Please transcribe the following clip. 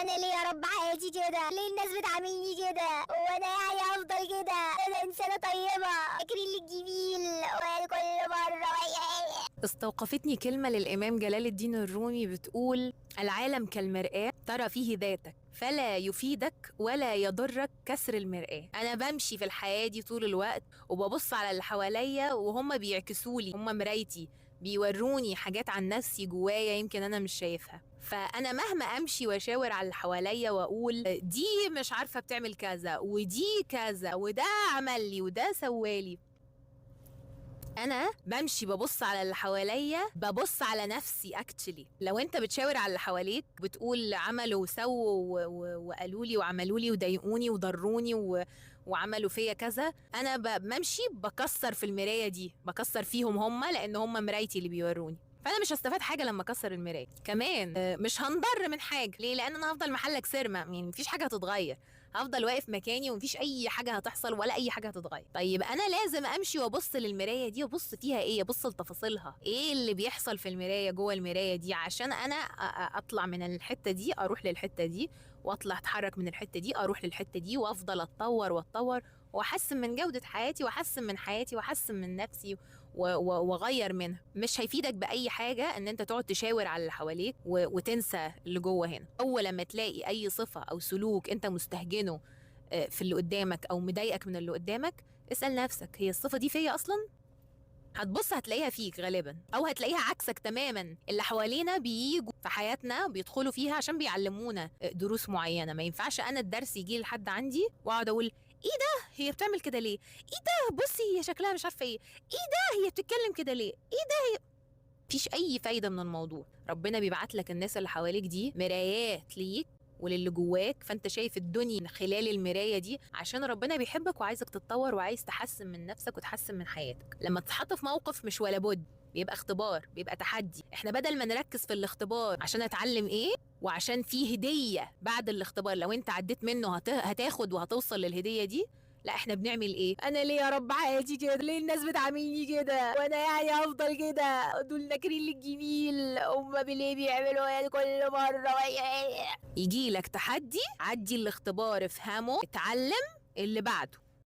انا ليه يا رب حياتي كده؟ ليه الناس بتعاملني كده؟ وانا يعني افضل كده؟ انا انسانه طيبه، فاكرين لي الجميل وانا كل مره. استوقفتني كلمة للإمام جلال الدين الرومي بتقول: العالم كالمرآة ترى فيه ذاتك فلا يفيدك ولا يضرك كسر المرآة. أنا بمشي في الحياة دي طول الوقت وببص على اللي حواليا وهم بيعكسولي، هم مرايتي، بيوروني حاجات عن نفسي جوايا يمكن أنا مش شايفها. فأنا مهما أمشي وأشاور على اللي حواليا وأقول دي مش عارفة بتعمل كذا ودي كذا وده عمل لي وده سوالي، انا بمشي ببص على اللي حواليا، ببص على نفسي اكتشلي. لو انت بتشاور على اللي حواليك بتقول عملوا وسووا وقالوا لي وعملوا لي وضايقوني وضروني وعملوا فيا كذا، انا بمشي بكسر في المرايه دي، بكسر فيهم هم لان هم مرايتي اللي بيوروني. فانا مش هستفاد حاجه لما اكسر المرايه، كمان مش هنضر من حاجه. ليه؟ لان انا هفضل محلك سرمه، يعني مفيش حاجه هتتغير، هفضل واقف مكاني ومفيش اي حاجه هتحصل ولا اي حاجه هتتغير. طيب انا لازم امشي وابص للمرايه دي وابص فيها ايه، ابص لتفاصيلها، ايه اللي بيحصل في المرايه جوه المرايه دي، عشان انا اطلع من الحته دي اروح للحته دي، واطلع اتحرك من الحته دي اروح للحته دي، وافضل اتطور واتطور واحسن من جوده حياتي واحسن من حياتي واحسن من نفسي واغير منها. مش هيفيدك باي حاجه ان انت تقعد تشاور على اللي حواليك وتنسى اللي جوه هنا. اول لما تلاقي اي صفه او سلوك انت مستهجنه في اللي قدامك او مضايقك من اللي قدامك، اسال نفسك هي الصفه دي فيا اصلا؟ هتبص هتلاقيها فيك غالبا، او هتلاقيها عكسك تماما. اللي حوالينا بييجوا في حياتنا بيدخلوا فيها عشان بيعلمونا دروس معينه. ما ينفعش انا الدرس يجي لحد عندي واقعد اقول ايه ده هي بتعمل كده ليه، ايه ده بصي هي شكلها مش عارفه ايه ده هي بتتكلم كده ليه، ايه ده هي. مفيش اي فايده من الموضوع. ربنا بيبعت لك الناس اللي حواليك دي مرايات ليك وللي جواك، فانت شايف الدنيا من خلال المرايه دي، عشان ربنا بيحبك وعايزك تتطور وعايز تحسن من نفسك وتحسن من حياتك. لما تتحط في موقف مش ولا بد، بيبقى اختبار، بيبقى تحدي، احنا بدل ما نركز في الاختبار عشان اتعلم ايه وعشان في هديه بعد الاختبار لو انت عديت منه هتاخد وهتوصل للهديه دي، لا احنا بنعمل ايه؟ انا ليه يا رب حياتي كده؟ ليه الناس بتعاملني كده؟ وانا يعني هفضل كده؟ دول ناكرين لي الجميل، هما ليه بيعملوا يعني كل مره؟ يجي لك تحدي، عدي الاختبار، افهمه، اتعلم اللي بعده.